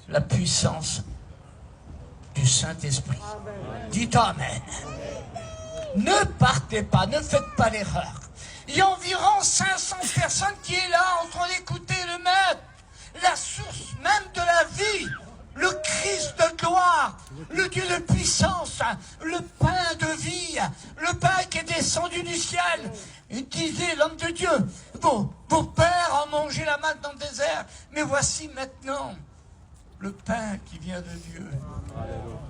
la puissance du Saint-Esprit. Dites Amen. Ne partez pas, ne faites pas l'erreur. Il y a environ 500 personnes qui est là en train d'écouter le Maître, la source même de la vie, le Christ de gloire, le Dieu de puissance, le pain de vie, le pain qui est descendu du ciel. Il disait l'homme de Dieu, vos pères ont mangé la manne dans le désert, mais voici maintenant le pain qui vient de Dieu.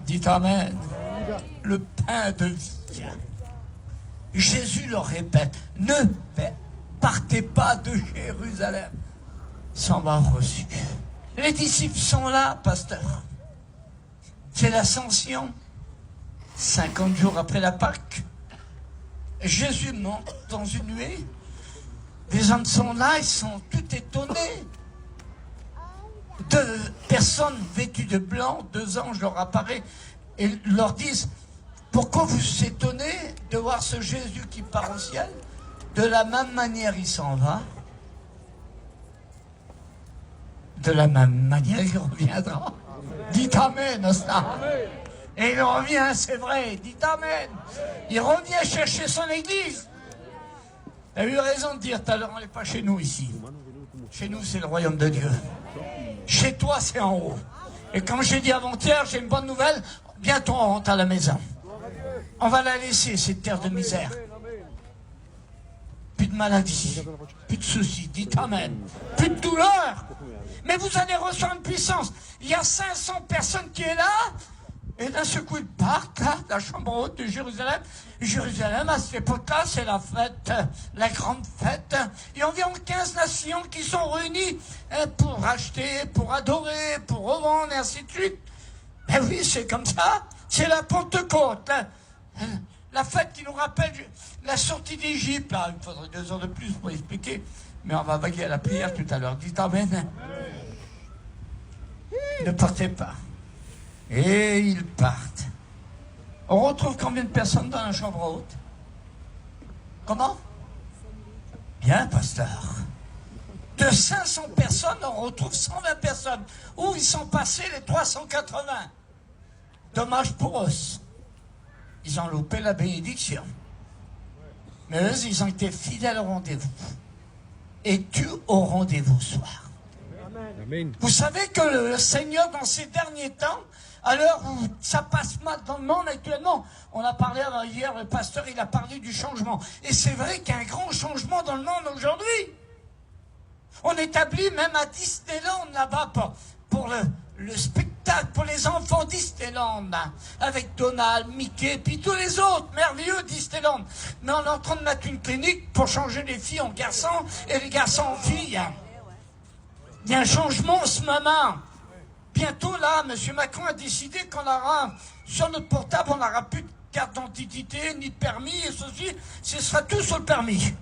Dites Amen. Le pain de vie. Jésus leur répète, ne partez pas de Jérusalem sans m'avoir reçu. Les disciples sont là, pasteur. C'est l'ascension. 50 jours après la Pâque, Jésus monte dans une nuée. Les hommes sont là, ils sont tout étonnés. 2 personnes vêtues de blanc, 2 anges leur apparaissent et leur disent: pourquoi vous vous étonnez de voir ce Jésus qui part au ciel? De la même manière, il s'en va. De la même manière, il reviendra. Dites Amen, Osna. Et il revient, c'est vrai. Dites Amen. Il revient chercher son église. Tu as eu raison de dire tout à l'heure, on n'est pas chez nous ici. Chez nous, c'est le royaume de Dieu. Chez toi, c'est en haut. Et comme j'ai dit avant-hier, j'ai une bonne nouvelle. Bientôt, on rentre à la maison. On va la laisser, cette terre de misère. Plus de maladie, plus de soucis, dites Amen. Plus de douleur. Mais vous allez recevoir une puissance. Il y a 500 personnes qui est là, et d'un seul coup, ils partent, là, de la chambre haute de Jérusalem. Jérusalem, à cette époque-là, c'est la fête, la grande fête. Il y a environ 15 nations qui sont réunies pour acheter, pour adorer, pour revendre, et ainsi de suite. Ben oui, c'est comme ça. C'est la Pentecôte. La fête qui nous rappelle la sortie d'Égypte. Là, il faudrait 2 heures de plus pour expliquer. Mais on va vaguer à la prière tout à l'heure. Dites Amen. Ne partez pas. Et ils partent. On retrouve combien de personnes dans la chambre haute? Comment? Bien, pasteur. De 500 personnes, on retrouve 120 personnes. Où ils sont passés les 380? Dommage pour eux. Ils ont loupé la bénédiction. Mais eux, ils ont été fidèles au rendez-vous. Et tu au rendez-vous ce soir. Amen. Vous savez que le Seigneur, dans ces derniers temps, à l'heure où ça passe mal dans le monde actuellement, on a parlé hier, le pasteur, il a parlé du changement. Et c'est vrai qu'il y a un grand changement dans le monde aujourd'hui. On établit même à Disneyland là-bas pour le spectacle pour les enfants Disneyland, avec Donald, Mickey, puis tous les autres, merveilleux Disneyland. Mais on est en train de mettre une clinique pour changer les filles en garçons et les garçons en filles. Il y a un changement en ce moment. Bientôt là, M. Macron a décidé qu'on aura, sur notre portable, on n'aura plus de carte d'identité, ni de permis, et ceci, ce sera tout sur le permis.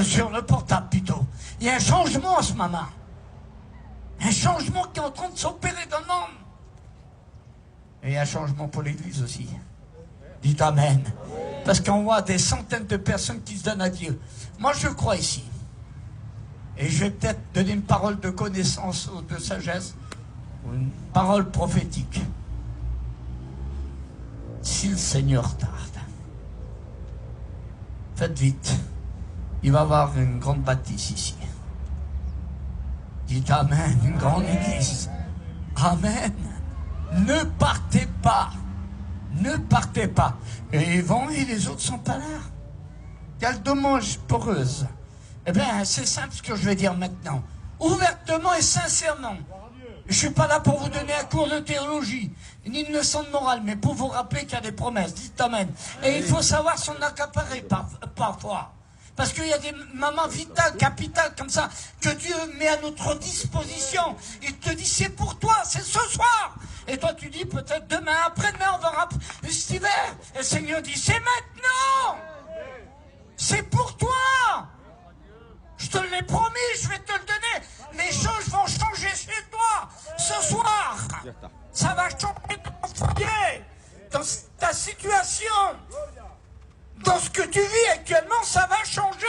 Sur le portable plutôt. Il y a un changement en ce moment. Un changement qui est en train de s'opérer dans le monde. Et un changement pour l'Église aussi. Dites Amen. Parce qu'on voit des centaines de personnes qui se donnent à Dieu. Moi, je crois ici. Et je vais peut-être donner une parole de connaissance ou de sagesse, ou une parole prophétique. Si le Seigneur tarde, faites vite. Il va y avoir une grande bâtisse ici. Dites Amen, une grande église. Amen. Ne partez pas. Ne partez pas. Et ils vont et les autres sont pas là. Quelle dommage poreuse. Eh bien, c'est simple ce que je vais dire maintenant. Ouvertement et sincèrement. Je ne suis pas là pour vous donner un cours de théologie, ni une leçon de morale, mais pour vous rappeler qu'il y a des promesses. Dites Amen. Et il faut savoir s'en accaparer parfois. Parce qu'il y a des moments vitales, capitales comme ça, que Dieu met à notre disposition. Il te dit, c'est pour toi, c'est ce soir. Et toi, tu dis, peut-être demain, après-demain, on verra cet hiver. Et le Seigneur dit, c'est maintenant. C'est pour toi. Je te l'ai promis, je vais te le donner. Les choses vont changer chez toi ce soir. Ça va changer dans ton foyer, dans ta situation. Dans ce que tu vis actuellement, ça va changer.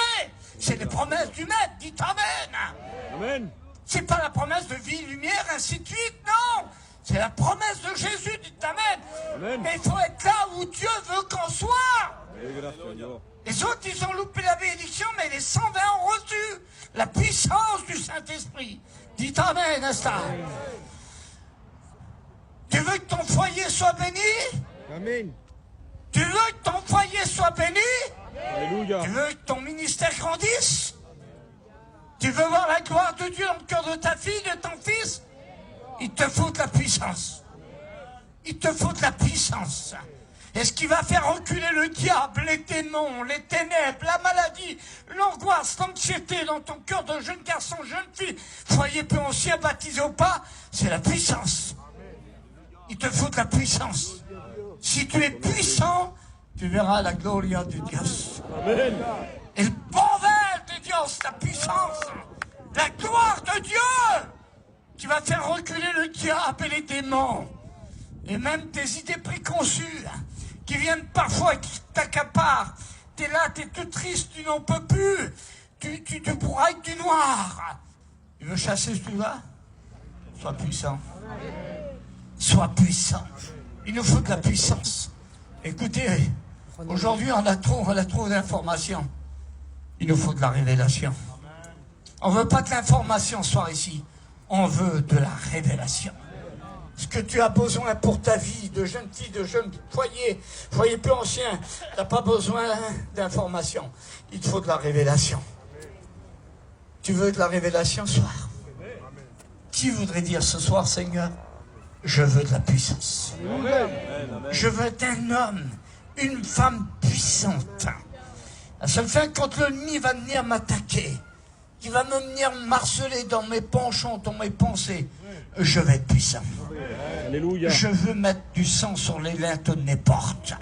C'est les promesses du Maître. Dites Amen. Amen. C'est pas la promesse de vie, lumière, ainsi de suite, non. C'est la promesse de Jésus, dites Amen. Mais il faut être là où Dieu veut qu'on soit. Les autres, ils ont loupé la bénédiction, mais les 120 ont reçu la puissance du Saint-Esprit. Dites Amen, n'est-ce pas? Tu veux que ton foyer soit béni? Amen. Tu veux que ton foyer soit béni? Alléluia. Tu veux que ton ministère grandisse? Tu veux voir la gloire de Dieu dans le cœur de ta fille, de ton fils? Il te faut de la puissance. Il te faut de la puissance. Et ce qui va faire reculer le diable, les démons, les ténèbres, la maladie, l'angoisse, l'anxiété dans ton cœur de jeune garçon, jeune fille, foyer peu ancien, baptisé ou pas, c'est la puissance. Il te faut de la puissance. Si tu es puissant, tu verras la gloria de Dieu. Amen. Et le poder de Dieu, la puissance, la gloire de Dieu, qui va faire reculer le diable et les démons, et même tes idées préconçues, qui viennent parfois et qui t'accaparent. T'es là, t'es tout triste, tu n'en peux plus, tu te broyes du noir. Tu veux chasser celui-là? Sois puissant. Sois puissant. Il nous faut de la puissance. Écoutez, aujourd'hui on a trop d'informations. Il nous faut de la révélation. On ne veut pas de l'information ce soir ici. On veut de la révélation. Ce que tu as besoin pour ta vie, de jeune fille, de jeune foyer plus ancien, tu n'as pas besoin d'information. Il te faut de la révélation. Tu veux de la révélation ce soir? Qui voudrait dire ce soir, Seigneur, je veux de la puissance. Je veux être un homme, une femme puissante. La seule fin, quand l'ennemi va venir m'attaquer, qui va me venir marceler dans mes penchants, dans mes pensées, je vais être puissant. Alléluia. Je veux mettre du sang sur les linteaux de mes portes.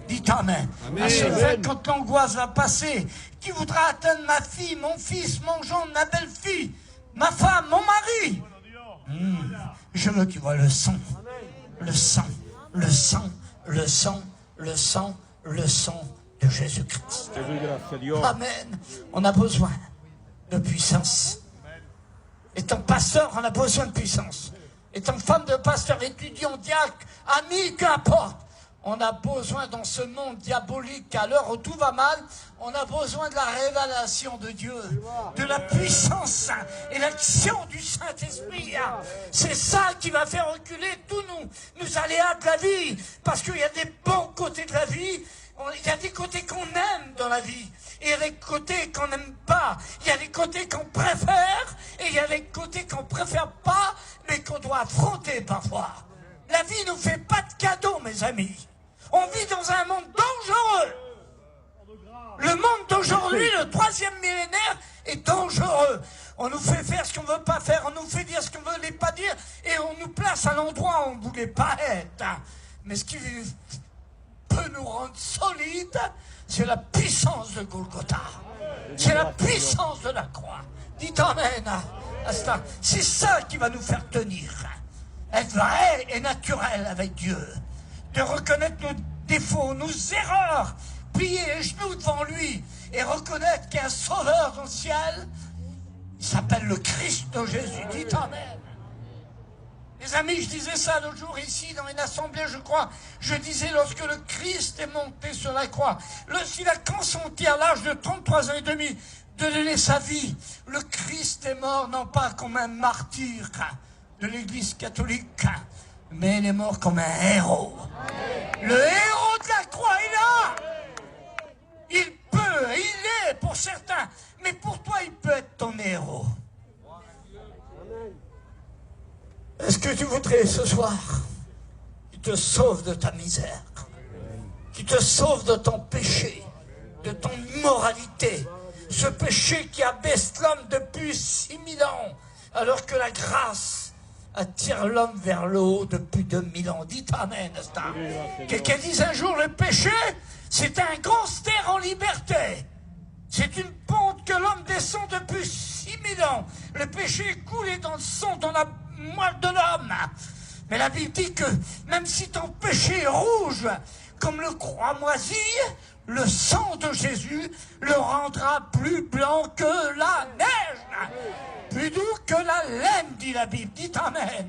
Dites Amen. La seule fin, quand l'angoisse va passer, qui voudra atteindre ma fille, mon fils, mon gendre, ma belle-fille, ma femme, mon mari, je veux qu'il voit le sang, le sang, le sang, le sang, le sang, le sang de Jésus-Christ. Amen. On a besoin de puissance. Étant pasteur, on a besoin de puissance. Étant femme de pasteur, étudiant, diacre, ami, qu'importe. On a besoin dans ce monde diabolique, à l'heure où tout va mal, on a besoin de la révélation de Dieu, de la puissance et l'action du Saint-Esprit. C'est ça qui va faire reculer tous nous aléas de la vie. Parce qu'il y a des bons côtés de la vie, il y a des côtés qu'on aime dans la vie. Et il y a des côtés qu'on n'aime pas. Il y a des côtés qu'on préfère. Et il y a des côtés qu'on préfère pas, mais qu'on doit affronter parfois. La vie ne nous fait pas de cadeaux, mes amis. On vit dans un monde dangereux. Le monde d'aujourd'hui, le 3e millénaire, est dangereux. On nous fait faire ce qu'on ne veut pas faire. On nous fait dire ce qu'on ne veut pas dire. Et on nous place à l'endroit où on ne voulait pas être. Mais ce qui peut nous rendre solides, c'est la puissance de Golgotha. C'est la puissance de la croix. Dites Amen à cela. C'est ça qui va nous faire tenir. Être vrai et naturel avec Dieu. De reconnaître nos défauts, nos erreurs, plier les genoux devant lui et reconnaître qu'il y a un sauveur dans le ciel. Il s'appelle le Christ de Jésus. Dites Amen. Les amis, je disais ça l'autre jour ici dans une assemblée, je crois. Je disais lorsque le Christ est monté sur la croix, lorsqu'il a consenti à l'âge de 33 ans et demi de donner sa vie, le Christ est mort non pas comme un martyr de l'Église catholique, mais il est mort comme un héros. Le héros de la croix est là. Il peut, il est pour certains, mais pour toi il peut être ton héros. Est-ce que tu voudrais ce soir qu'il te sauve de ta misère, qu'il te sauve de ton péché, de ton immoralité, ce péché qui abaisse l'homme depuis 6000 ans, alors que la grâce attire l'homme vers le haut depuis 2000 ans. Dites Amen. Quelqu'un dit un jour, le péché, c'est un gangster en liberté. C'est une pente que l'homme descend depuis 6000 ans. Le péché est coulé dans le sang, dans la moelle de l'homme. Mais la Bible dit que même si ton péché est rouge comme le cramoisi, le sang de Jésus le rendra plus blanc que la neige, plus doux que la laine, dit la Bible. Dites Amen.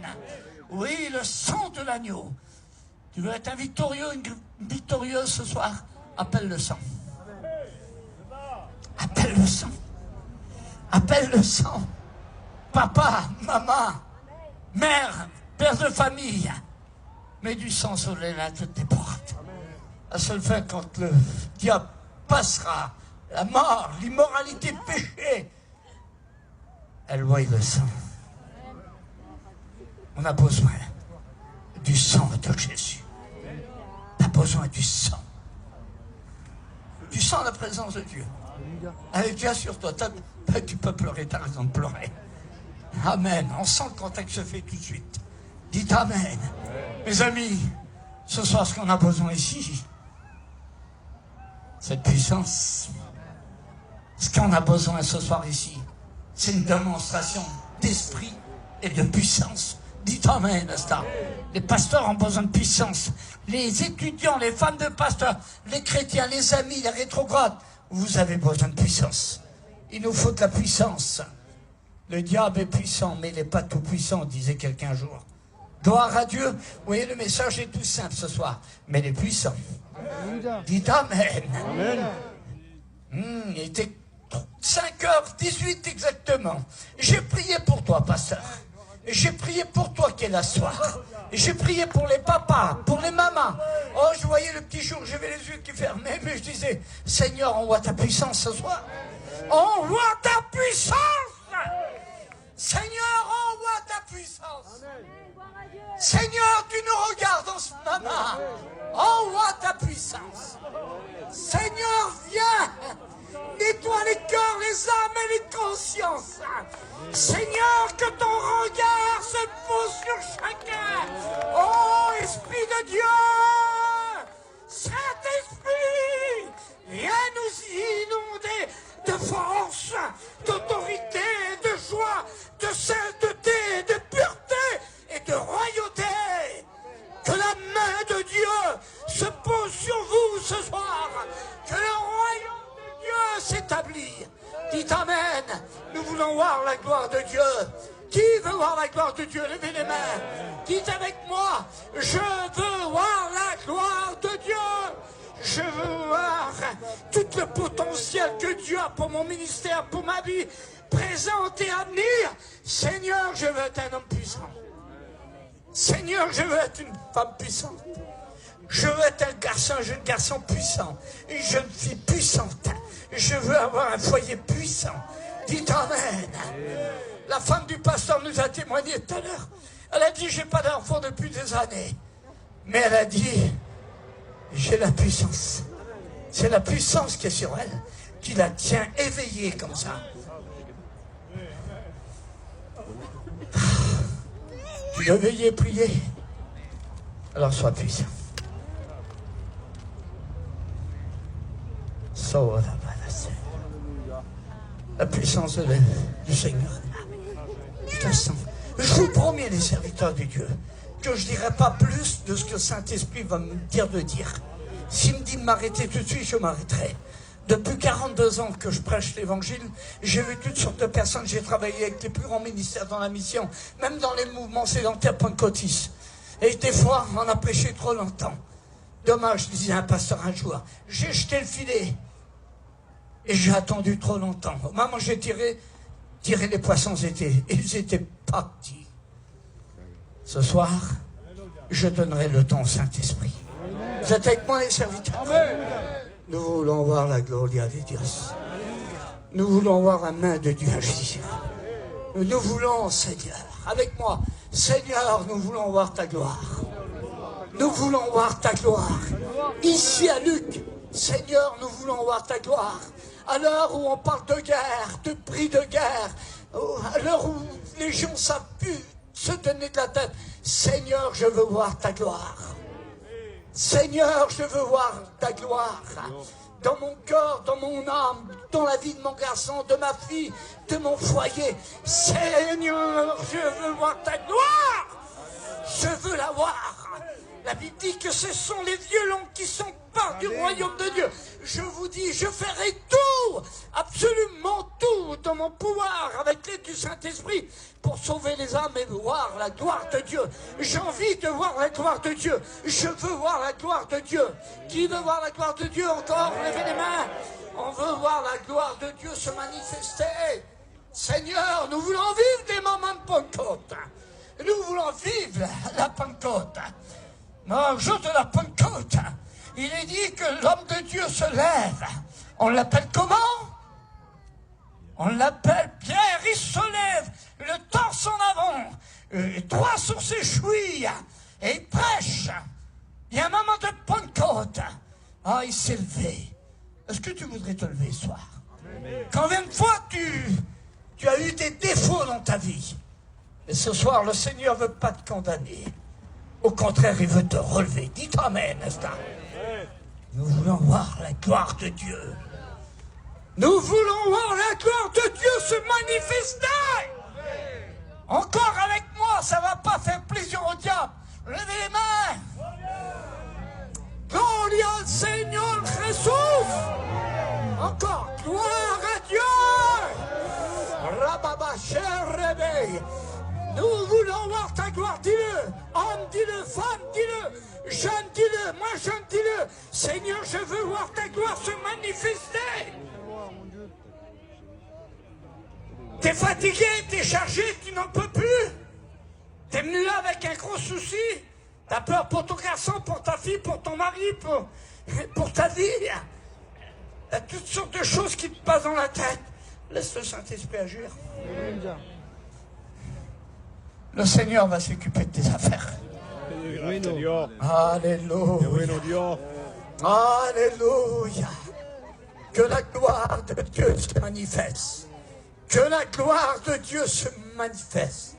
Oui, le sang de l'agneau. Tu veux être un victorieux, une victorieuse ce soir? Appelle le sang. Appelle le sang. Appelle le sang. Papa, maman, mère, père de famille, mets du sang sur les linteaux de tes portes. À seule fin, quand le diable passera, la mort, l'immoralité, le péché, elle voit le sang. On a besoin du sang de Jésus. Tu as besoin du sang. Tu sens la présence de Dieu. Allez, Dieu sur toi. Tu peux pleurer, tu as raison de pleurer. Amen. On sent le contact se fait tout de suite. Dites Amen. Mes amis, ce soir, ce qu'on a besoin ici, cette puissance, ce qu'on a besoin ce soir ici, c'est une démonstration d'esprit et de puissance. Dites Amen, Asta. Les pasteurs ont besoin de puissance. Les étudiants, les femmes de pasteurs, les chrétiens, les amis, les rétrogrades, vous avez besoin de puissance. Il nous faut de la puissance. Le diable est puissant, mais il n'est pas tout puissant, disait quelqu'un un jour. Gloire à Dieu. Vous voyez, le message est tout simple ce soir, mais il est puissant. Dites Amen. Il était 5h18 exactement. J'ai prié pour toi, pasteur. J'ai prié pour toi qui est là ce soir. J'ai prié pour les papas, pour les mamans. Oh, je voyais le petit jour, j'avais les yeux qui fermaient, mais je disais, Seigneur, envoie ta puissance ce soir. Envoie ta puissance. Seigneur, envoie ta puissance. Seigneur, tu nous regardes en ce moment. Envoie ta puissance. Seigneur, viens. Nettoie les cœurs, les âmes et les consciences. Seigneur, que ton regard se pose sur chacun. Oh, Esprit de Dieu, Saint-Esprit, viens nous inonder de force, d'autorité, de joie, de sainteté, de pureté et de royauté. Que la main de Dieu se pose sur vous ce soir. Que le royaume de Dieu s'établit. Dites Amen. Nous voulons voir la gloire de Dieu. Qui veut voir la gloire de Dieu? Levez les mains. Dites avec moi, je veux voir la gloire de Dieu. Je veux voir tout le potentiel que Dieu a pour mon ministère, pour ma vie, présent et à venir. Seigneur, je veux être un homme puissant. Seigneur, je veux être une femme puissante. Je veux être un jeune garçon puissant, une jeune fille puissante. Je veux avoir un foyer puissant. Dites Amen. La femme du pasteur nous a témoigné tout à l'heure. Elle a dit, j'ai pas d'enfant depuis des années. Mais elle a dit, j'ai la puissance. C'est la puissance qui est sur elle, qui la tient éveillée comme ça. Tu veux veiller et prier? Alors sois puissant. La puissance du Seigneur. Je la sens. Je vous promets, les serviteurs de Dieu, que je ne dirai pas plus de ce que le Saint-Esprit va me dire de dire. S'il me dit de m'arrêter tout de suite, je m'arrêterai. Depuis 42 ans que je prêche l'évangile, j'ai vu toutes sortes de personnes, j'ai travaillé avec les plus grands ministères dans la mission, même dans les mouvements sédentaires pentecôtistes. Et des fois, on a prêché trop longtemps. Dommage, disait un pasteur un jour, j'ai jeté le filet et j'ai attendu trop longtemps. Au moment où j'ai tiré, les poissons ils étaient partis. Ce soir, je donnerai le temps au Saint-Esprit. Vous êtes avec moi, les serviteurs? Nous voulons voir la gloria de Dieu. Nous voulons voir la main de Dieu agir. Nous voulons, Seigneur, avec moi, Seigneur, nous voulons voir ta gloire. Nous voulons voir ta gloire. Ici à Luc, Seigneur, nous voulons voir ta gloire. À l'heure où on parle de guerre, de prix de guerre, à l'heure où les gens savent plus se donner de la tête, Seigneur, je veux voir ta gloire. Seigneur, je veux voir ta gloire. Dans mon corps, dans mon âme, dans la vie de mon garçon, de ma fille, de mon foyer. Seigneur, je veux voir ta gloire. Je veux la voir. La Bible dit que ce sont les violents qui sont pas du royaume de Dieu. Je vous dis, je ferai tout, absolument tout, dans mon pouvoir, avec l'aide du Saint-Esprit, pour sauver les âmes et voir la gloire de Dieu. J'ai envie de voir la gloire de Dieu. Je veux voir la gloire de Dieu. Qui veut voir la gloire de Dieu encore? Levez les mains. On veut voir la gloire de Dieu se manifester. Seigneur, nous voulons vivre des moments de Pentecôte. Nous voulons vivre la Pentecôte. Non, le jour de la Pentecôte, il est dit que l'homme de Dieu se lève. On l'appelle comment? On l'appelle Pierre, il se lève, le torse en avant, droit sur ses chevilles, et il prêche. Il y a un moment de Pentecôte. Ah, il s'est levé. Est-ce que tu voudrais te lever ce soir? Combien de fois tu as eu des défauts dans ta vie? Et ce soir, le Seigneur ne veut pas te condamner. Au contraire, il veut te relever. Dites Amen, n'est-ce pas? Nous voulons voir la gloire de Dieu. Nous voulons voir la gloire de Dieu se manifester. Encore avec moi, ça ne va pas faire plaisir au diable. Levez les mains. Gloria al Señor Jesús. Encore, gloire à Dieu. Rababaché réveil. Nous voulons voir ta gloire, dis-le. Homme, dis-le. Femme, dis-le. Jeune, dis-le. Moi, jeune, dis-le. Seigneur, je veux voir ta gloire se manifester. T'es fatigué, t'es chargé, tu n'en peux plus. T'es venu là avec un gros souci. T'as peur pour ton garçon, pour ta fille, pour ton mari, pour ta vie. Il y a toutes sortes de choses qui te passent dans la tête. Laisse le Saint-Esprit agir. Le Seigneur va s'occuper de tes affaires. Alléluia. Alléluia. Que la gloire de Dieu se manifeste. Que la gloire de Dieu se manifeste.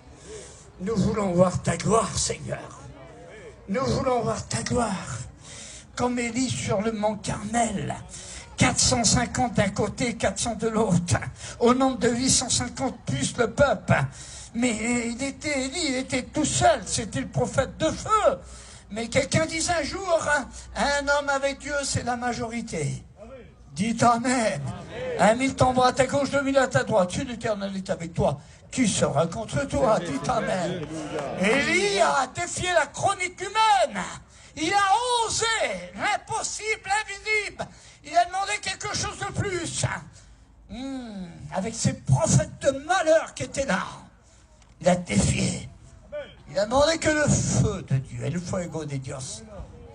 Nous voulons voir ta gloire, Seigneur. Nous voulons voir ta gloire. Comme Élie sur le mont Carmel. 450 d'un côté, 400 de l'autre. Au nombre de 850 plus le peuple. Mais Élie, il était tout seul. C'était le prophète de feu. Mais quelqu'un disait un jour, un homme avec Dieu, c'est la majorité. Dites Amen. 1000 tombera à ta gauche, 2000 à ta droite. Si l'Éternel est avec toi, qui sera contre toi? Dites Amen. Élie a défié la chronique humaine. Il a osé l'impossible, l'invisible. Il a demandé quelque chose de plus. Avec ces prophètes de malheur qui étaient là, il a défié. Il a demandé que le feu de Dieu, et le fuego de Dios,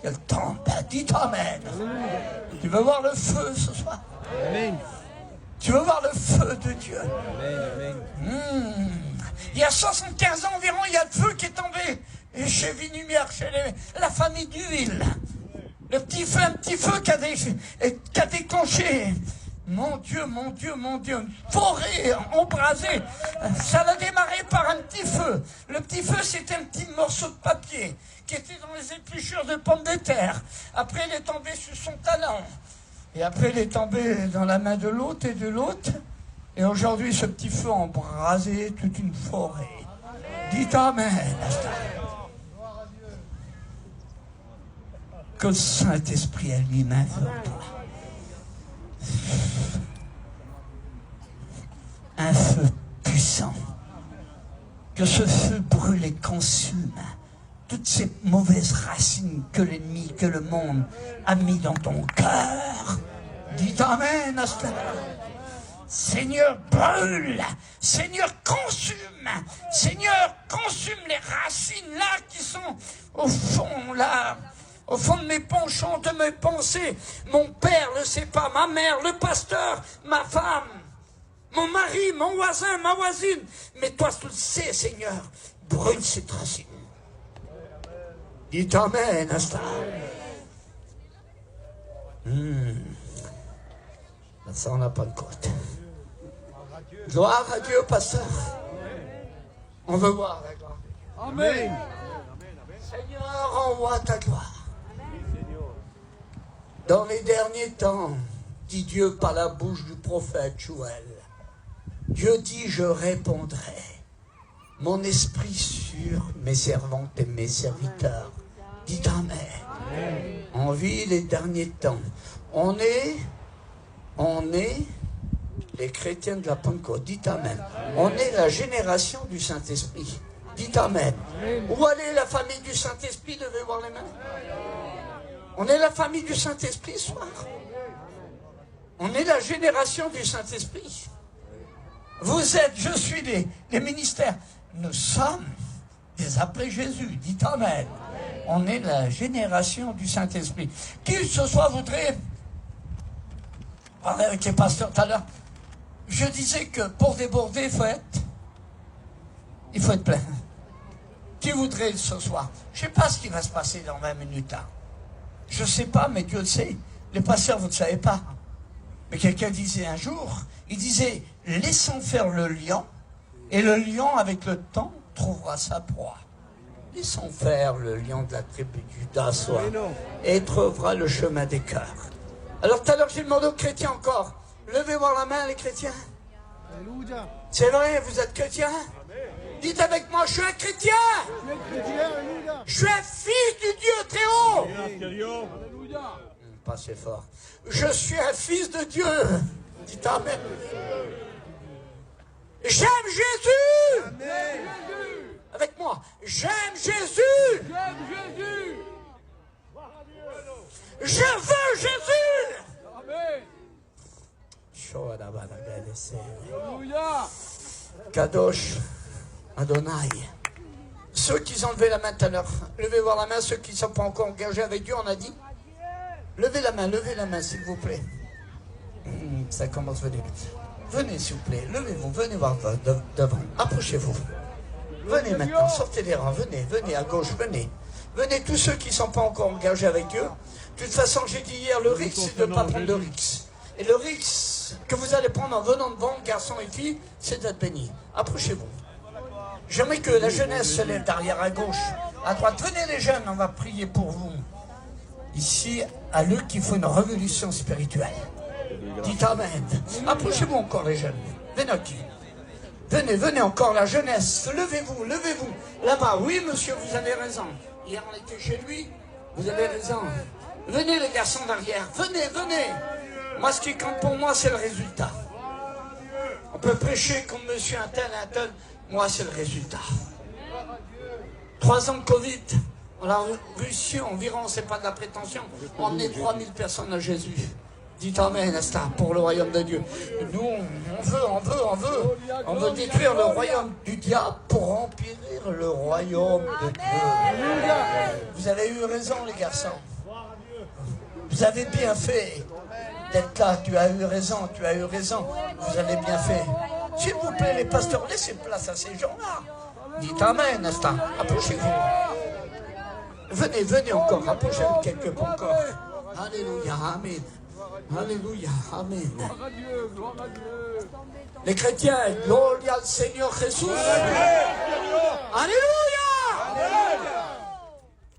qu'elle tombe. Dites Amen. Tu veux voir le feu ce soir? Amen. Tu veux voir le feu de Dieu? Amen. Il y a 75 ans environ, il y a le feu qui est tombé chez Vinumière, chez la famille Duville. Le petit feu, un petit feu qui a déclenché. Mon Dieu, une forêt embrasée. Ça a démarré par un petit feu. Le petit feu, c'était un petit morceau de papier qui était dans les épluchures de pommes de terre. Après, il est tombé sur son talon. Et après, il est tombé dans la main de l'autre et de l'autre. Et aujourd'hui, ce petit feu a embrasé toute une forêt. Dites Amen. Que le Saint-Esprit a lui-même sur toi. Un feu puissant. Que ce feu brûle et consume toutes ces mauvaises racines que l'ennemi, que le monde a mis dans ton cœur. Dites Amen à cela. Seigneur, brûle. Seigneur, consume. Seigneur, consume les racines là qui sont au fond là. Au fond de mes penchants, de mes pensées. Mon père ne sait pas, ma mère, le pasteur, ma femme, mon mari, mon voisin, ma voisine. Mais toi, tu le sais, Seigneur. Brûle cette racine. Dites Amen à cela. Ça, on n'a pas de côte. Gloire à Dieu, pasteur. On veut voir la gloire. Amen. Seigneur, envoie ta gloire. Dans les derniers temps, dit Dieu par la bouche du prophète Joël, Dieu dit, je répondrai mon esprit sur mes servantes et mes serviteurs, Dites Amen. On vit les derniers temps. On est les chrétiens de la Pentecôte. Dites Amen. On est la génération du Saint-Esprit. Dites Amen. Où est la famille du Saint-Esprit? Devez voir les mains. On est la famille du Saint-Esprit ce soir. On est la génération du Saint-Esprit. Vous êtes, je suis les ministères. Nous sommes des appelés Jésus. Dites Amen. On est la génération du Saint-Esprit. Qui ce soir voudrait parler avec les pasteurs tout à l'heure? Je disais que pour déborder, il faut être plein. Qui voudrait ce soir? Je ne sais pas ce qui va se passer dans 20 minutes. Hein. Je ne sais pas, mais Dieu le sait. Les pasteurs, vous ne savez pas. Mais quelqu'un disait un jour, il disait, laissons faire le lion, et le lion, avec le temps, trouvera sa proie. Laissons faire le lion de la tribu de Judas, soit, et trouvera le chemin des cœurs. Alors tout à l'heure, j'ai demandé aux chrétiens encore, levez voir la main, les chrétiens. Alléluia. C'est vrai, vous êtes chrétiens? Dites avec moi, je suis un chrétien. Je suis un fils du Dieu très haut. Pas assez fort. Je suis un fils de Dieu. Dites Amen. J'aime Jésus. Amen. Avec moi. J'aime Jésus. J'aime Jésus. Je veux Jésus. Amen. Alléluia. Kadosh Adonai. Ceux qui ont levé la main tout à l'heure, levez voir la main. Ceux qui ne sont pas encore engagés avec Dieu, on a dit. Levez la main, s'il vous plaît. Ça commence, venez. Venez, s'il vous plaît, levez-vous, venez voir devant. Approchez-vous. Venez maintenant, sortez des rangs, venez à gauche, venez. Venez tous ceux qui ne sont pas encore engagés avec Dieu. De toute façon, j'ai dit hier, le risque, c'est de ne pas prendre le risque. Et le risque que vous allez prendre en venant devant, garçons et filles, c'est d'être bénis. Approchez-vous. J'aimerais que la jeunesse se lève derrière à gauche, à droite. Venez les jeunes, on va prier pour vous. Ici, à Luc, il faut une révolution spirituelle. Dites Amen. Approchez-vous encore les jeunes. Venez encore la jeunesse. Levez-vous. Là-bas, oui monsieur, vous avez raison. Hier on était chez lui, vous avez raison. Venez les garçons d'arrière, venez. Moi ce qui compte pour moi c'est le résultat. On peut prêcher comme monsieur un tel. Moi c'est le résultat. 3 ans de Covid. On a réussi environ, c'est pas de la prétention, on emmené 3000 personnes à Jésus. Dites Amen, Asta, pour le royaume de Dieu. Nous, on veut détruire le royaume du diable pour remplir le royaume de Dieu. Vous avez eu raison, les garçons. Vous avez bien fait d'être là. Tu as eu raison. Vous avez bien fait. S'il vous plaît, les pasteurs, laissez place à ces gens-là. Dites Amen, Asta. Approchez-vous. Venez encore, approchez-vous quelque peu encore. Alléluia, Amen. Alléluia, Amen. Gloire à Dieu. Les chrétiens, gloria al Seigneur Jésus. Alléluia.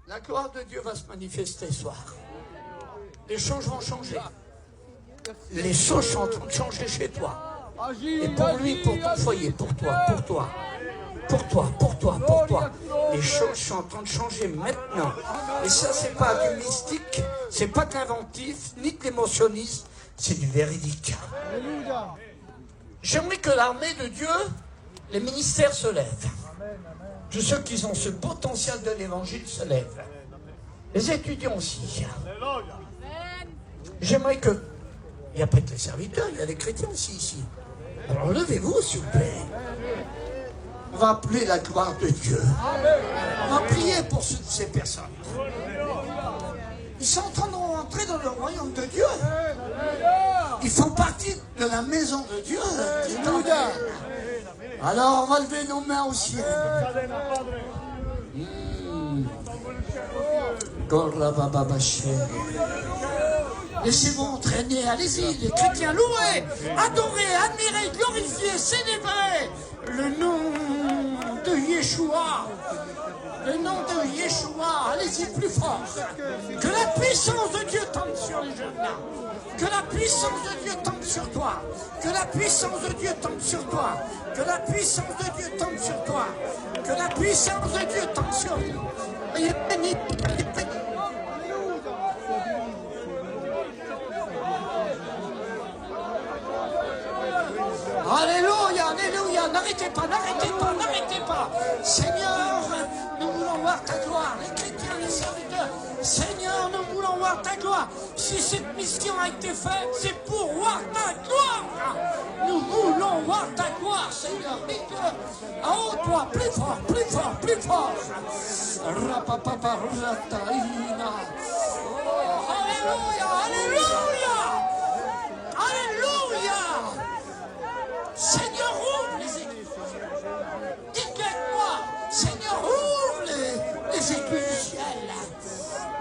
La gloire de Dieu va se manifester ce soir. Les choses vont changer. Les choses sont en train de changer chez toi. Et pour lui, pour ton foyer, pour toi. Les choses sont en train de changer maintenant. Et ça, c'est pas du mystique, c'est pas de l'inventif, ni de l'émotionniste, c'est du véridique. J'aimerais que l'armée de Dieu, les ministères se lèvent. Tous ceux qui ont ce potentiel de l'évangile se lèvent. Les étudiants aussi. J'aimerais que... Il n'y a pas que les serviteurs, il y a des chrétiens aussi ici. Alors levez-vous, s'il vous plaît. On va appeler la gloire de Dieu. On va prier pour ces personnes. Ils sont en train de rentrer dans le royaume de Dieu. Ils font partie de la maison de Dieu. Alors on va lever nos mains au ciel. Laissez-vous entraîner, allez-y, les chrétiens, louez, adorez, admirez, glorifiez, célébrez le nom de Yeshua. Le nom de Yeshua, allez-y plus fort. Que la puissance de Dieu tombe sur les jeunes là. Que la puissance de Dieu tombe sur toi. Que la puissance de Dieu tombe sur toi. Que la puissance de Dieu tombe sur toi. Que la puissance de Dieu tombe sur toi. ta gloire. Les chrétiens, les serviteurs, Seigneur, nous voulons voir ta gloire. Si cette mission a été faite, c'est pour voir ta gloire. Nous voulons voir ta gloire, Seigneur. Dites-le à haute voix, plus fort, plus fort, plus fort. Rapapapa, rataïna. Oh, alléluia, alléluia. Alléluia. Seigneur, ouvre les écluses. Dites-le avec moi. Seigneur, ouvre les écluses du ciel.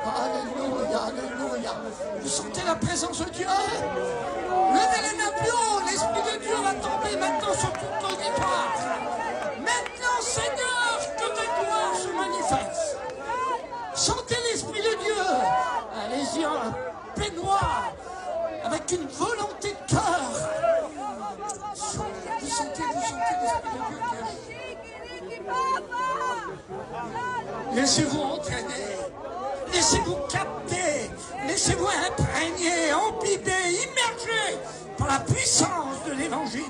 Alléluia, alléluia. Vous sentez la présence de Dieu? Levez les mains plus haut. L'Esprit de Dieu va tomber maintenant sur tout l'auditoire. Maintenant, Seigneur, que ta gloire se manifeste. Sentez l'Esprit de Dieu. Allez-y en peignoir, avec une volonté de cœur. Vous sentez l'Esprit de Dieu qui agit. Laissez-vous entraîner. Laissez-vous capter, laissez-vous imprégner, embiber, immerger par la puissance de l'Évangile.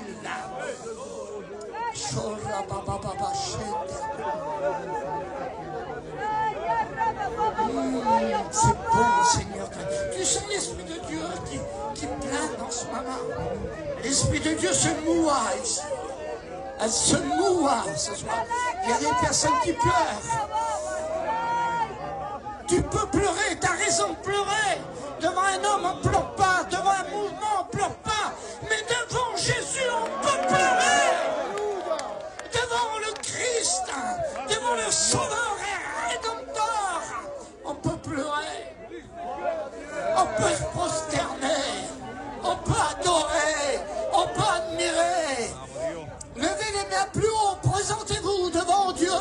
C'est bon, Seigneur. Tu sens l'Esprit de Dieu qui plane en ce moment. L'Esprit de Dieu se moua ici. Elle se moua ce soir. Il y a des personnes qui pleurent. Tu peux pleurer, tu as raison de pleurer. Devant un homme, on ne pleure pas. Devant un mouvement, on ne pleure pas. Mais devant Jésus, on peut pleurer. Devant le Christ, devant le Sauveur et Rédempteur, on peut pleurer. On peut se prosterner. On peut adorer. On peut admirer. Levez les mains plus haut. Présentez-vous devant Dieu.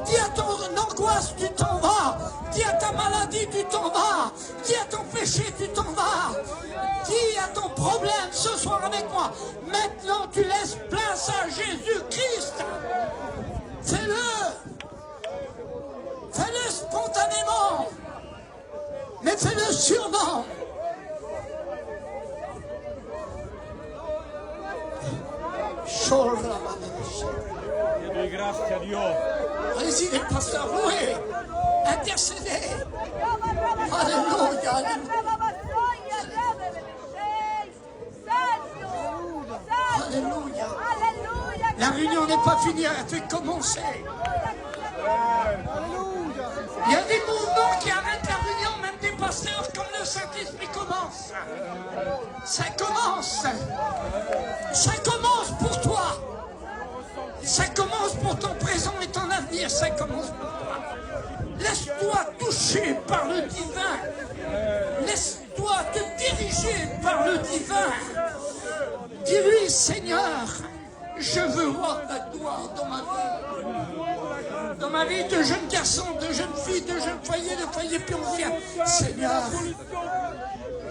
Dis à ton angoisse, tu t'en vas. Dis à ta maladie, tu t'en vas. Dis à ton péché, tu t'en vas. Dis à ton problème ce soir avec moi. Maintenant, tu laisses place à Jésus-Christ. Fais-le. Fais-le spontanément. Mais fais-le sûrement. Grazie a Dio. Allez-y, les pasteurs, louez, intercédez. Alléluia, alléluia. La réunion n'est pas finie, elle fait commencer. Il y a des mouvements qui arrêtent la réunion, même des pasteurs, comme le Saint-Esprit commence. Ça commence. Ça commence pour toi. Ça commence pour ton présent et ton avenir, ça commence pour toi. Laisse-toi toucher par le divin. Laisse-toi te diriger par le divin. Dis-lui, Seigneur, je veux voir ta gloire dans ma vie. Dans ma vie de jeune garçon, de jeune fille, de jeune foyer, de foyer pionnier. Seigneur,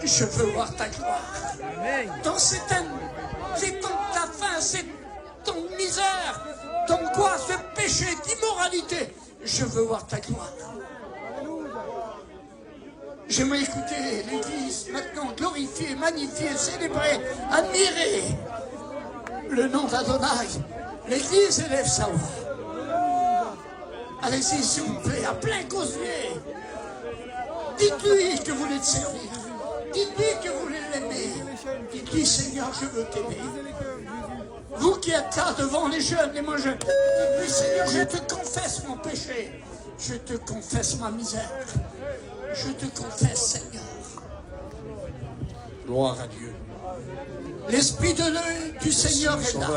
je veux voir ta gloire. Dans ces temps de ta faim, c'est ton misère, d'angoisse, de péché, d'immoralité. Je veux voir ta gloire. J'aimerais écouter l'Église maintenant glorifier, magnifier, célébrer, admirer le nom d'Adonai. L'Église élève sa voix. Allez-y, s'il vous plaît, à plein gosier. Dites-lui que vous voulez le servir. Dites-lui que vous voulez l'aimer. Dites-lui, Seigneur, je veux t'aimer. Vous qui êtes là devant les jeunes, les moins jeunes, dites-lui, Seigneur, je te confesse mon péché. Je te confesse ma misère. Je te confesse, Seigneur. Gloire à Dieu. L'Esprit du Seigneur est là.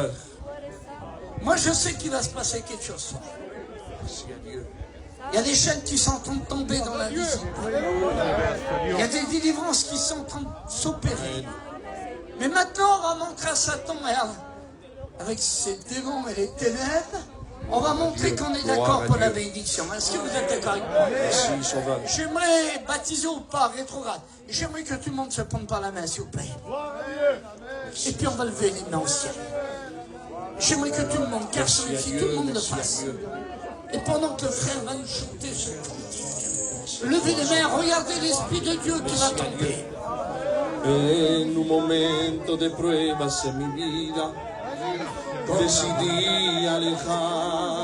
Moi, je sais qu'il va se passer quelque chose. Merci à Dieu. Il y a des chaînes qui sont en train de tomber dans la vie. Il y a des délivrances qui sont en train de s'opérer. Mais maintenant, on va montrer à Satan, avec ses démons et les ténèbres, on va montrer qu'on est d'accord pour la bénédiction. Est-ce que vous êtes d'accord avec moi? Merci, Sauveur. J'aimerais baptiser ou pas, rétrograde. J'aimerais que tout le monde se prenne par la main, s'il vous plaît. Et puis on va lever les mains au ciel. J'aimerais que tout le monde, garçon et filles, tout le monde le fasse. Et pendant que le frère va nous chanter ce cantique, levez les mains, regardez l'Esprit de Dieu qui va tomber. En un momento de pruebas en mi vida, decidí alejar